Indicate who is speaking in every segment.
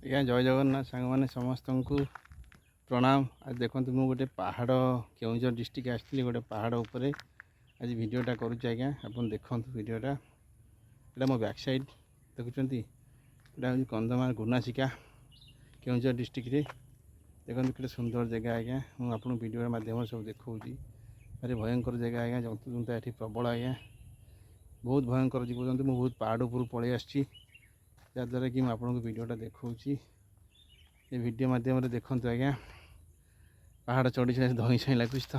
Speaker 1: ଆଜ୍ଞା ଜୟ ଜଗନ୍ନାଥ ସାଙ୍ଗମାନେ ସମସ୍ତଙ୍କୁ ପ୍ରଣାମ। ଆଜି ଦେଖନ୍ତୁ ମୁଁ ଗୋଟେ ପାହାଡ଼ କେଉଁଝର ଡିଷ୍ଟ୍ରିକ୍ଟ ଆସିଥିଲି। ଗୋଟେ ପାହାଡ଼ ଉପରେ ଆଜି ଭିଡ଼ିଓଟା କରୁଛି ଆଜ୍ଞା। ଆପଣ ଦେଖନ୍ତୁ ଭିଡ଼ିଓଟା। ଏଇଟା ମୋ ବ୍ୟାକ୍ ସାଇଡ଼୍ ଦେଖୁଛନ୍ତି। ଏଇଟା ହେଉଛି କନ୍ଧମାଳ ଗୁନାସିକା କେଉଁଝର ଡିଷ୍ଟ୍ରିକ୍ଟରେ। ଦେଖନ୍ତୁ କେତେ ସୁନ୍ଦର ଜାଗା ଆଜ୍ଞା। ମୁଁ ଆପଣଙ୍କୁ ଭିଡ଼ିଓ ମାଧ୍ୟମରେ ସବୁ ଦେଖାଉଛି। ଭାରି ଭୟଙ୍କର ଜାଗା ଆଜ୍ଞା। ଜନ୍ତୁ ଜନ୍ତୁ ଏଠି ପ୍ରବଳ ଆଜ୍ଞା। ବହୁତ ଭୟଙ୍କର ଜୀବଜନ୍ତୁ। ମୁଁ ବହୁତ ପାହାଡ଼ ଉପରୁ ପଳେଇ ଆସିଛି, ଯାହାଦ୍ୱାରା କି ମୁଁ ଆପଣଙ୍କୁ ଭିଡ଼ିଓଟା ଦେଖାଉଛି। ଏ ଭିଡ଼ିଓ ମାଧ୍ୟମରେ ଦେଖନ୍ତୁ ଆଜ୍ଞା। ପାହାଡ଼ ଚଢ଼ି ଚଢ଼ି ଧଇଁ ସଇଁ ଲାଗୁଛି ତ,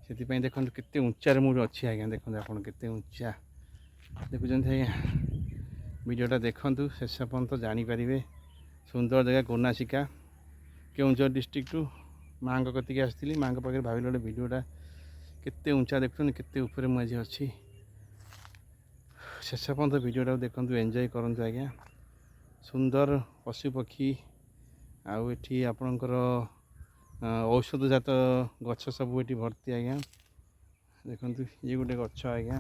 Speaker 1: ସେଥିପାଇଁ ଦେଖନ୍ତୁ କେତେ ଉଞ୍ଚାରେ ମୁଁ ଅଛି ଆଜ୍ଞା। ଦେଖନ୍ତୁ ଆପଣ କେତେ ଉଞ୍ଚା ଦେଖୁଛନ୍ତି ଆଜ୍ଞା। ଭିଡ଼ିଓଟା ଦେଖନ୍ତୁ ଶେଷ ପର୍ଯ୍ୟନ୍ତ ଜାଣିପାରିବେ। ସୁନ୍ଦର ଜାଗା ଗୁନାସିକା କେଉଁଝର ଡିଷ୍ଟ୍ରିକ୍ଟରୁ ମାଆଙ୍କ କତିକି ଆସିଥିଲି। ମାଆଙ୍କ ପାଖରେ ଭାବିଲି ଗୋଟେ ଭିଡ଼ିଓଟା କେତେ ଉଞ୍ଚା ଦେଖୁଛନ୍ତି, କେତେ ଉପରେ ମୁଁ ଆଜି ଅଛି। ଶେଷ ପର୍ଯ୍ୟନ୍ତ ଭିଡ଼ିଓଟାକୁ ଦେଖନ୍ତୁ, ଏନ୍ଜୟ କରନ୍ତୁ ଆଜ୍ଞା। ସୁନ୍ଦର ପଶୁପକ୍ଷୀ ଆଉ ଏଠି ଆପଣଙ୍କର ଔଷଧଜାତ ଗଛ ସବୁ ଏଠି ଭର୍ତ୍ତି ଆଜ୍ଞା। ଦେଖନ୍ତୁ ଇଏ ଗୋଟେ ଗଛ ଆଜ୍ଞା।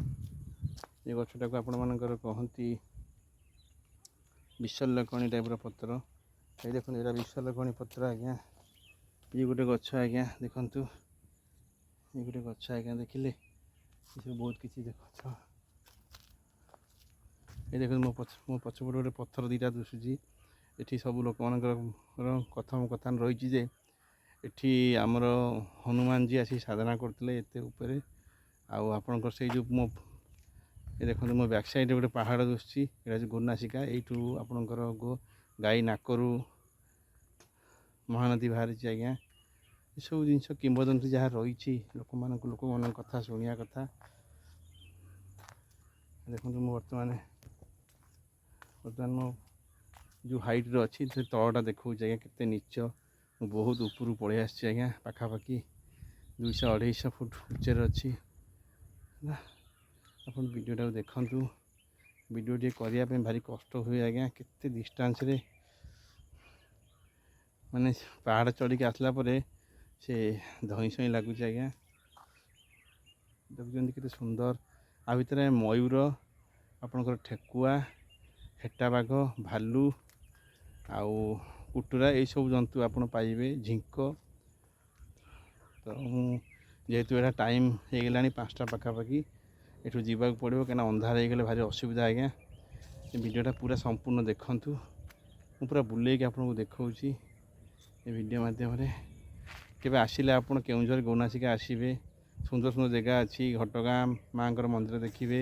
Speaker 1: ଏ ଗଛଟାକୁ ଆପଣମାନଙ୍କର କହନ୍ତି ବିଶଲ୍ୟକଣି ଟାଇପ୍ର ପତ୍ର। ଏଇ ଦେଖନ୍ତୁ ଏଇଟା ବିଶଲ୍ୟକଣି ପତ୍ର ଆଜ୍ଞା। ଇଏ ଗୋଟେ ଗଛ ଆଜ୍ଞା। ଦେଖନ୍ତୁ ଇଏ ଗୋଟେ ଗଛ ଆଜ୍ଞା। ଦେଖିଲେ ଏସବୁ ବହୁତ କିଛି ଗଛ। ଏ ଦେଖନ୍ତୁ ମୋ ପଛପଟେ ଗୋଟେ ପଥର ଦୁଇଟା ଦିଶୁଛି। ଏଠି ସବୁ ଲୋକମାନଙ୍କର କଥନ ରହିଛି ଯେ ଏଠି ଆମର ହନୁମାନଜୀ ଆସି ସାଧନା କରୁଥିଲେ ଏତେ ଉପରେ। ଆଉ ଆପଣଙ୍କର ସେଇ ଯେଉଁ ଏ ଦେଖନ୍ତୁ ମୋ ବ୍ୟାକ୍ ସାଇଡ଼୍ରେ ଗୋଟେ ପାହାଡ଼ ଦିଶୁଛି। ଏଇଟା ହେଉଛି ଗୁନାସିକା। ଏଇଠୁ ଆପଣଙ୍କର ଗାଈ ନାକରୁ ମହାନଦୀ ବାହାରିଛି ଆଜ୍ଞା। ଏସବୁ ଜିନିଷ କିମ୍ବଦନ୍ତୀ ଯାହା ରହିଛି ଲୋକମାନଙ୍କ କଥା ଶୁଣିବା କଥା। ଦେଖନ୍ତୁ ମୁଁ ବର୍ତ୍ତମାନ ମୋ ଯେଉଁ ହାଇଟ୍ରେ ଅଛି ସେ ତଳଟା ଦେଖାଉଛି ଆଜ୍ଞା କେତେ ନିଚ। ମୁଁ ବହୁତ ଉପରୁ ପଳେଇ ଆସିଛି ଆଜ୍ଞା। ପାଖାପାଖି 200-250 ଫୁଟ ଉଚ୍ଚରେ ଅଛି ହେଲା। ଆପଣ ଭିଡ଼ିଓଟାକୁ ଦେଖନ୍ତୁ। ଭିଡ଼ିଓ ଟିକେ କରିବା ପାଇଁ ଭାରି କଷ୍ଟ ହୁଏ ଆଜ୍ଞା। କେତେ ଡିଷ୍ଟାନ୍ସରେ ମାନେ ପାହାଡ଼ ଚଢ଼ିକି ଆସିଲା ପରେ ସେ ଧଇଁ ସଇଁ ଲାଗୁଛି ଆଜ୍ଞା। ଦେଖୁଛନ୍ତି କେତେ ସୁନ୍ଦର। ଆ ଭିତରେ ମୟୂର, ଆପଣଙ୍କର ଠେକୁଆ, ହେଟା ବାଘ, ଭାଲୁ ଆଉ କୁଟୁରା ଏଇସବୁ ଜନ୍ତୁ ଆପଣ ପାଇବେ। ଝିଙ୍କ। ତ ମୁଁ ଯେହେତୁ ଏଇଟା ଟାଇମ୍ ହେଇଗଲାଣି 5ଟା ପାଖାପାଖି, ଏଠୁ ଯିବାକୁ ପଡ଼ିବ କାହିଁକିନା ଅନ୍ଧାର ହେଇଗଲେ ଭାରି ଅସୁବିଧା ଆଜ୍ଞା। ଏ ଭିଡ଼ିଓଟା ପୁରା ସମ୍ପୂର୍ଣ୍ଣ ଦେଖନ୍ତୁ। ମୁଁ ପୁରା ବୁଲେଇକି ଆପଣଙ୍କୁ ଦେଖାଉଛି ଏ ଭିଡ଼ିଓ ମାଧ୍ୟମରେ। କେବେ ଆସିଲେ ଆପଣ କେଉଁଝର ଗୁନାସିକା ଆସିବେ। ସୁନ୍ଦର ସୁନ୍ଦର ଜାଗା ଅଛି। ଘଟଗାଁ ମାଆଙ୍କର ମନ୍ଦିର ଦେଖିବେ।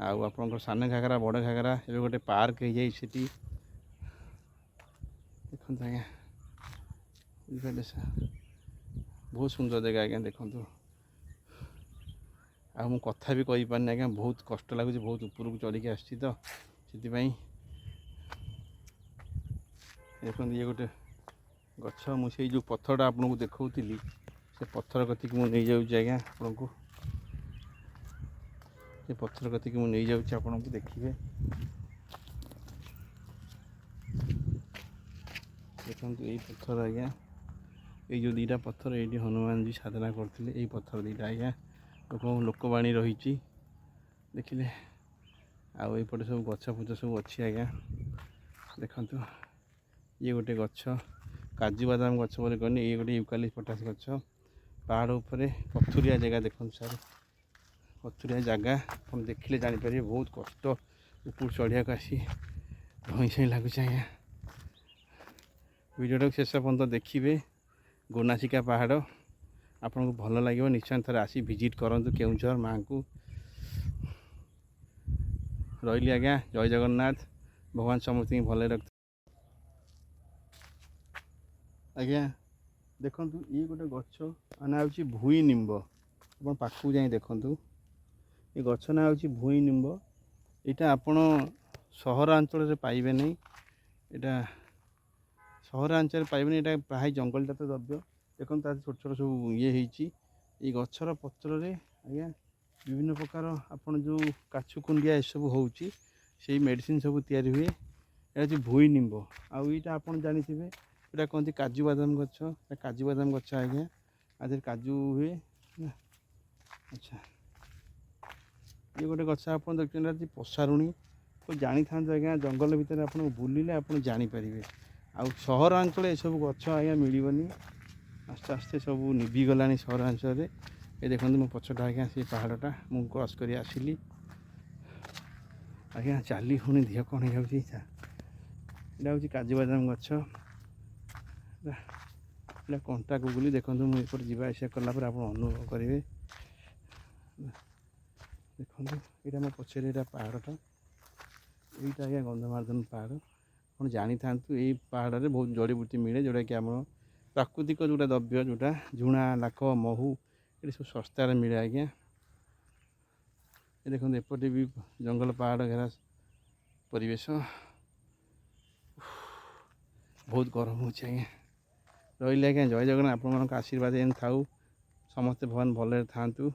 Speaker 1: ଆଉ ଆପଣଙ୍କର ସାନ ଘାଗରା, ବଡ଼ ଘାଗରା, ଏବେ ଗୋଟେ ପାର୍କ ହେଇଯାଇଛି ସେଠି। ଦେଖନ୍ତୁ ଆଜ୍ଞା, ବୁଝିପାରିଲେ ସାର୍। ବହୁତ ସୁନ୍ଦର ଜାଗା ଆଜ୍ଞା ଦେଖନ୍ତୁ। ଆଉ ମୁଁ କଥା ବି କହିପାରୁନି ଆଜ୍ଞା। ବହୁତ କଷ୍ଟ ଲାଗୁଛି। ବହୁତ ଉପରକୁ ଚଢ଼ିକି ଆସିଛି ତ ସେଥିପାଇଁ। ଦେଖନ୍ତୁ ଇଏ ଗୋଟେ ଗଛ। ମୁଁ ସେଇ ଯେଉଁ ପଥରଟା ଆପଣଙ୍କୁ ଦେଖାଉଥିଲି ସେ ପଥର କତିକି ମୁଁ ନେଇଯାଉଛି ଆଜ୍ଞା ଆପଣଙ୍କୁ। ସେ ପଥର କତିକି ମୁଁ ନେଇଯାଉଛି ଆପଣଙ୍କୁ ଦେଖିବେ। ଦେଖନ୍ତୁ ଏଇ ପଥର ଆଜ୍ଞା। ଏଇ ଯେଉଁ ଦୁଇଟା ପଥର ଏଇଠି ହନୁମାନଜୀ ସାଧନା କରୁଥିଲେ। ଏଇ ପଥର ଦୁଇଟା ଆଜ୍ଞା। ଲୋକବାଣୀ ରହିଛି ଦେଖିଲେ। ଆଉ ଏଇପଟେ ସବୁ ଗଛ ଫଛ ସବୁ ଅଛି ଆଜ୍ଞା। ଦେଖନ୍ତୁ ଇଏ ଗୋଟେ ଗଛ, କାଜୁ ବାଦାମ ଗଛ ବୋଲି କହନି। ଇଏ ଗୋଟେ ୟୁକାଲିପଟାସ ଗଛ। ପାହାଡ଼ ଉପରେ ପଥୁରିଆ ଜାଗା ଦେଖନ୍ତୁ ସାର୍। ପଥୁରିଆ ଜାଗା ଆପଣ ଦେଖିଲେ ଜାଣିପାରିବେ। ବହୁତ କଷ୍ଟ ଉପରୁ ଚଢ଼ିବାକୁ ଆସି ଧଇଁ ସଇଁ ଲାଗୁଛି ଆଜ୍ଞା। ଭିଡ଼ିଓଟାକୁ ଶେଷ ପର୍ଯ୍ୟନ୍ତ ଦେଖିବେ। ଗୁନାସିକା ପାହାଡ଼ ଆପଣଙ୍କୁ ଭଲ ଲାଗିବ। ନିଶ୍ଚୟ ଥରେ ଆସି ଭିଜିଟ୍ କରନ୍ତୁ କେଉଁଝର ମାଆଙ୍କୁ। ରହିଲି ଆଜ୍ଞା। ଜୟ ଜଗନ୍ନାଥ। ଭଗବାନ ସମସ୍ତଙ୍କୁ ଭଲରେ ରଖ ଆଜ୍ଞା। ଦେଖନ୍ତୁ ଇଏ ଗୋଟେ ଗଛ ନାଁ ହେଉଛି ଭୁଇଁ ନିମ୍ବ। ଆପଣ ପାଖକୁ ଯାଇ ଦେଖନ୍ତୁ। ଏ ଗଛ ନାଁ ହେଉଛି ଭୁଇଁ ନିମ୍ବ। ଏଇଟା ଆପଣ ସହରାଞ୍ଚଳରେ ପାଇବେ ନାହିଁ। ଏଇଟା ସହରାଞ୍ଚଳରେ ପାଇବେନି। ଏଇଟା ପ୍ରାୟ ଜଙ୍ଗଲଜାତ ଦ୍ରବ୍ୟ। ଦେଖନ୍ତୁ ତାର ଛୋଟ ଛୋଟ ସବୁ ଇଏ ହେଇଛି। ଏଇ ଗଛର ପତ୍ରରେ ଆଜ୍ଞା ବିଭିନ୍ନ ପ୍ରକାର ଆପଣ ଯେଉଁ କାଛୁ କୁଣ୍ଡିଆ ଏସବୁ ହେଉଛି ସେଇ ମେଡ଼ିସିନ ସବୁ ତିଆରି ହୁଏ। ଏଇଟା ହେଉଛି ଭୁଇଁ ନିମ୍ବ। ଆଉ ଏଇଟା ଆପଣ ଜାଣିଥିବେ ଏଇଟା କହନ୍ତି କାଜୁ ବାଦାମ ଗଛ। ଏ କାଜୁ ବାଦାମ ଗଛ ଆଜ୍ଞା। ଆ ଦେହରେ କାଜୁ ହୁଏ। ଆଚ୍ଛା, ଇଏ ଗୋଟେ ଗଛ ଆପଣ ଦେଖୁଛନ୍ତି ପଶାରୁଣୀ। ଜାଣିଥାନ୍ତୁ ଆଜ୍ଞା, ଜଙ୍ଗଲ ଭିତରେ ଆପଣ ବୁଲିଲେ ଆପଣ ଜାଣିପାରିବେ। ଆଉ ସହରାଞ୍ଚଳରେ ଏସବୁ ଗଛ ଆଜ୍ଞା ମିଳିବନି, ଆସ୍ତେ ଆସ୍ତେ ସବୁ ନିଭିଗଲାଣି ସହରାଞ୍ଚଳରେ। ଏ ଦେଖନ୍ତୁ ମୋ ପଛଟା ଆଜ୍ଞା ସେ ପାହାଡ଼ଟା ମୁଁ କ୍ରସ୍ କରି ଆସିଲି ଆଜ୍ଞା। ଚାଲି ପୁଣି ଦେହ କ'ଣ ହେଇଯାଉଛି। ଏଇଟା ହେଉଛି କାଜୁବାଦାମ ଗଛ, ଏଇଟା କଣ୍ଟା ଗୁଗୁଲି। ଦେଖନ୍ତୁ ମୁଁ ଏପଟେ ଯିବା ଆସିବା କଲା ପରେ ଆପଣ ଅନୁଭବ କରିବେ। ଦେଖନ୍ତୁ ଏଇଟା ମୋ ପଛରେ, ଏଇଟା ପାହାଡ଼ଟା, ଏଇଟା ଆଜ୍ଞା ଗନ୍ଧମାର୍ଦ୍ଦନ ପାହାଡ଼। ଆପଣ ଜାଣିଥାନ୍ତୁ ଏଇ ପାହାଡ଼ରେ ବହୁତ ଜଡ଼ିବୁଟି ମିଳେ, ଯେଉଁଟାକି ଆମର ପ୍ରାକୃତିକ ଯେଉଁଟା ଦ୍ରବ୍ୟ, ଯେଉଁଟା ଝୁଣା, ଲାଖ, ମହୁ, ଏଠି ସବୁ ଶସ୍ତାରେ ମିଳେ ଆଜ୍ଞା। ଏ ଦେଖନ୍ତୁ ଏପଟେ ବି ଜଙ୍ଗଲ ପାହାଡ଼ ଘେରା ପରିବେଶ। ବହୁତ ଗରମ ହେଉଛି ଆଜ୍ଞା। ରହିଲେ ଆଜ୍ଞା, ଜୟ ଜଗନ୍ନାଥ। ଆପଣମାନଙ୍କ ଆଶୀର୍ବାଦ ଏମିତି ଥାଉ, ସମସ୍ତେ ଭଗବାନ ଭଲରେ ଥାଆନ୍ତୁ।